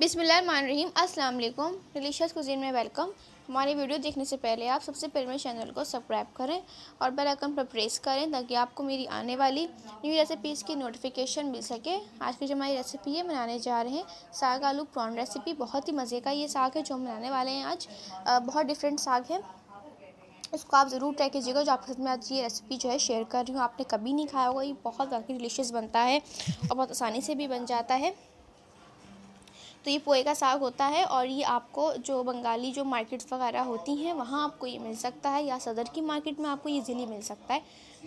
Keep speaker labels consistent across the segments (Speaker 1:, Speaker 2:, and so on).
Speaker 1: बिस्मिल्लाहिर्रहमानिर्रहीम। अस्सलाम वालेकुम। डिलीशियस कुजीन में वेलकम। हमारी वीडियो देखने से पहले आप सबसे पहले मेरे चैनल को सब्सक्राइब करें और बेल आइकन पर प्रेस करें ताकि आपको मेरी आने वाली न्यू रेसिपीज़ की नोटिफिकेशन मिल सके। आज की जो हमारी रेसिपी है बनाने जा रहे हैं साग आलू प्रॉन रेसिपी। बहुत ही मज़े का ये साग है जो हम बनाने वाले हैं आज। बहुत डिफरेंट साग है, इसको आप ज़रूर ट्राई कीजिएगा। जो आपके साथ में आज ये रेसिपी जो है शेयर कर रही हूँ, आपने कभी नहीं खाया होगा। ये बहुत ज़्यादा डिलीशियस बनता है और बहुत आसानी से भी बन जाता है। तो ये पोहे का साग होता है और ये आपको जो बंगाली जो मार्केट्स वगैरह होती हैं वहाँ आपको ये मिल सकता है, या सदर की मार्केट में आपको ईज़िली मिल सकता है।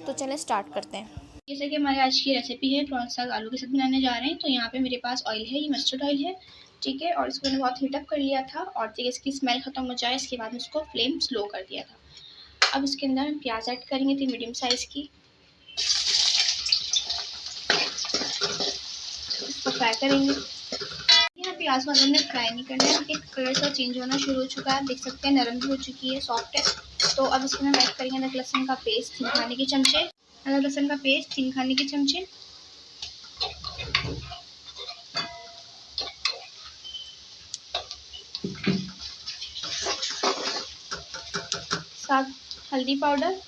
Speaker 1: तो चलें स्टार्ट करते हैं। जैसे कि हमारी आज की रेसिपी है प्रॉन साग आलू के साथ बनाने जा रहे हैं। तो यहाँ पे मेरे पास ऑयल है, ये मस्टर्ड ऑयल है, ठीक है। और इसको मैंने बहुत हीटअप कर लिया था और जब इसकी स्मेल खत्म हो जाए इसके बाद में इसको फ्लेम स्लो कर दिया था। अब इसके अंदर हम प्याज ऐड करेंगे, थी मीडियम साइज़ की। इसको फ्राई करेंगे। यहाँ प्याज को हमने फ्राई नहीं करना है, ठीक है। कलर सा चेंज होना शुरू हो चुका है, देख सकते हैं नरम भी हो चुकी है, सॉफ्ट है। तो अब इसमें हम ऐड करेंगे अदरक लहसुन का पेस्ट 3 खाने के चमचे। अदरक लहसुन का पेस्ट 3 खाने के चमचे। साथ हल्दी पाउडर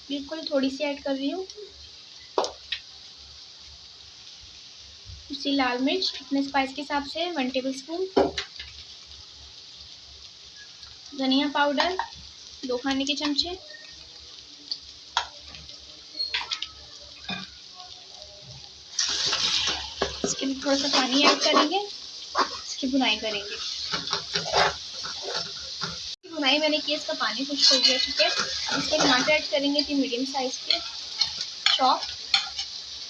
Speaker 1: बिल्कुल थोड़ी सी ऐड कर रही हूँ। उसी लाल मिर्च अपने स्पाइस के हिसाब से 1 टेबल स्पून। धनिया पाउडर 2 खाने के चमचे। इसके लिए थोड़ा सा पानी ऐड करेंगे, इसकी भुनाई करेंगे। भुनाई मैंने की, इसका पानी खुश्क हो गया, ठीक है। इसके टमाटर ऐड करेंगे 3 मीडियम साइज के चॉप,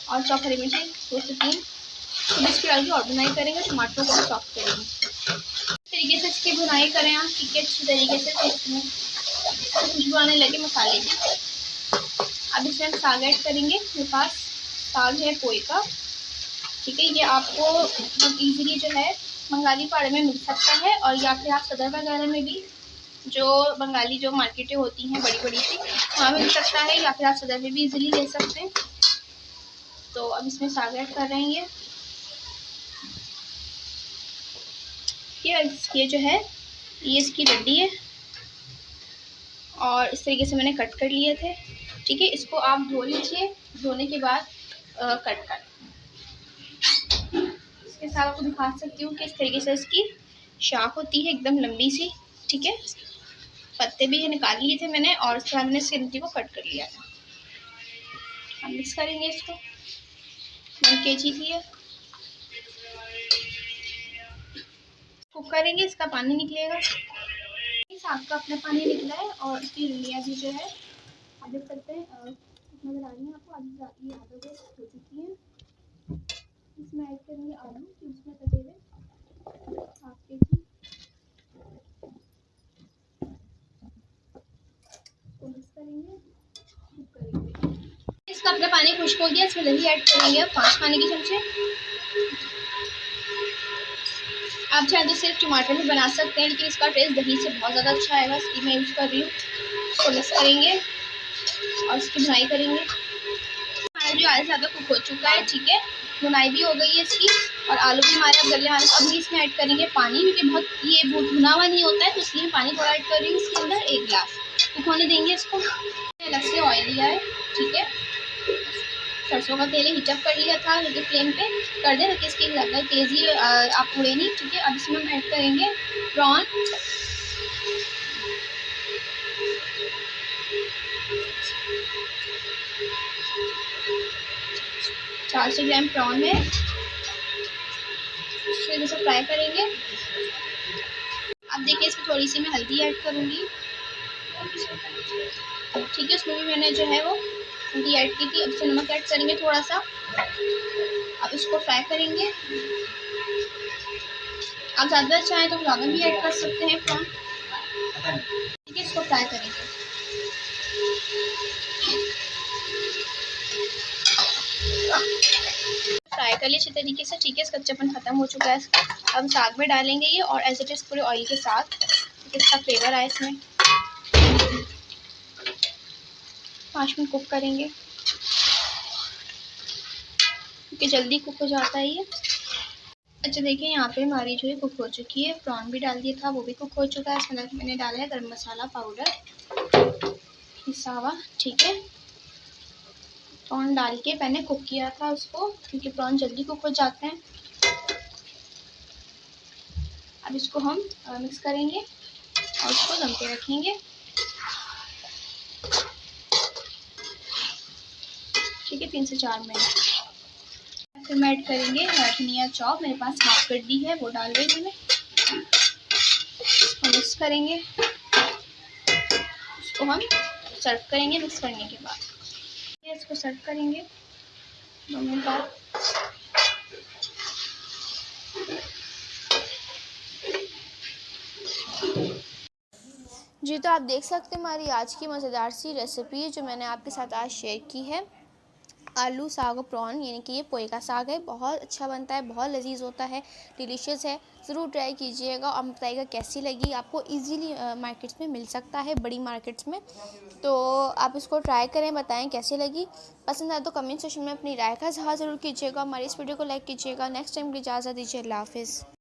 Speaker 1: और चॉप हरी मिर्ची 2 से 3। तो इसकी हल्की और भुनाई करेंगे, टमाटरों को चॉप करेंगे। इस तरीके से इसकी भुनाई करें आप, ठीक है, अच्छी तरीके से। तो इसमें खुशबू आने लगे मसाले की। अब इसमें हम साग ऐड करेंगे। मेरे पास साग है पोहे का, ठीक है। ये आपको बहुत ईजीली जो है बंगाली पाड़े में मिल सकता है, और या फिर आप सदर वगैरह में भी जो बंगाली जो मार्केटें होती हैं बड़ी बड़ी सी वहाँ मिल सकता है, या फिर आप सदर में भी इजीली ले सकते हैं। तो अब इसमें साग ऐड कर रहे हैं। ये जो है ये इसकी डंडी है और इस तरीके से मैंने कट कर लिए थे, ठीक है। इसको आप धो लीजिए, धोने के बाद कट कर। इसके साथ आपको दिखा सकती हूँ कि इस तरीके से इसकी शाख होती है एकदम लंबी सी, ठीक है। पत्ते भी निकाल लिए थे मैंने और उसके बाद मैंने इसकी डंडी को कट कर लिया था। हम मिक्स करेंगे इसको। 1 kg थी ये। कुक करेंगे, इसका पानी निकलेगा। साग का अपना पानी निकला है और इसकी डंडियाँ भी जो है आप देख सकते हैं नजर आ रही है आपको। आधी आधे हो चुकी है। इसमें ऐड करेंगे आलू, उसमें कटे हुए 1/2 kg। मिक्स करेंगे, कुक करेंगे। इसका अपना पानी खुश्क हो गया, इसमें दही ऐड करेंगे 5 खाने के चमचे। आप चाहे तो सिर्फ टमाटर भी बना सकते हैं, लेकिन इसका टेस्ट दही से बहुत ज़्यादा अच्छा आएगा, इसकी मैं यूज़ कर रही हूँ। इसको मिक्स करेंगे और इसकी भुनाई करेंगे। हमारा जो आलू ज़्यादा कुक हो चुका है, ठीक है। भुनाई भी हो गई है इसकी और आलू भी हमारे अब गले आने। अब इसमें ऐड करेंगे पानी, क्योंकि बहुत ये भुना हुआ नहीं होता है, तो इसलिए पानी थोड़ा ऐड कर रही हूँ। इसके अंदर 1 गिलास कुक होने देंगे इसको। अलग से ऑयल लिया है, ठीक है। सरसों का तेल हीटअप कर लिया था, लेकिन फ्लेम पे कर दे ताकि इसकी ज़्यादा तेज़ी आप उड़े नहीं, ठीक है। अब इसमें हम ऐड करेंगे प्रॉन। चार 400 ग्राम प्रॉन है, इसे फ्राई करेंगे। अब देखिए इसमें थोड़ी सी मैं हल्दी ऐड करूँगी, ठीक है। उसमें भी मैंने जो है वो हल्दी ऐड की थी। अब इसे नमक ऐड करेंगे थोड़ा सा। अब इसको फ्राई करेंगे। आप ज़्यादा चाहें तो ज़्यादा भी ऐड कर सकते हैं प्रॉन, ठीक है। इसको फ्राई करेंगे। फ्राई कर लिया अच्छी तरीके से, ठीक है। इसका कच्चापन खत्म हो चुका है इसका। अब साग में डालेंगे ये और एज इट इज़ पूरे ऑयल के साथ, इसका फ्लेवर आए इसमें। 5 मिनट कुक करेंगे, क्योंकि जल्दी कुक हो जाता है ये। अच्छा देखिए, यहाँ पे हमारी जो है कुक हो चुकी है। प्रॉन भी डाल दिया था, वो भी कुक हो चुका है। इसमें मैंने डाला है गरम मसाला पाउडर पिसा हुआ, ठीक है। प्रॉन डाल के मैंने कुक किया था उसको, क्योंकि प्रॉन जल्दी कुक हो जाते हैं। अब इसको हम मिक्स करेंगे और उसको दम पे रखेंगे, ठीक है, 3 से 4 मिनट। फिर हम ऐड करेंगे धनिया चॉप, मेरे पास हाफ गड्डी है, वो डाल रही हूँ मैंने। मिक्स करेंगे, उसको हम सर्व करेंगे मिक्स करने के बाद। इसको सर्व करेंगे 2 मिनट बाद। जी, तो आप देख सकते हैं हमारी आज की मज़ेदार सी रेसिपी जो मैंने आपके साथ आज शेयर की है। आलू साग और प्रॉन, यानी कि ये पोहे का साग है। बहुत अच्छा बनता है, बहुत लजीज होता है, डिलीशियस है। ज़रूर ट्राई कीजिएगा और बताइएगा कैसी लगी। आपको इजीली मार्केट्स में मिल सकता है, बड़ी मार्केट्स में। तो आप इसको ट्राई करें, बताएं कैसी लगी। पसंद आए तो कमेंट सेक्शन में अपनी राय का इज़हार ज़रूर कीजिएगा। हमारी इस वीडियो को लाइक कीजिएगा। नेक्स्ट टाइम की इजाज़त दीजिए। अल्लाह हाफ़िज़।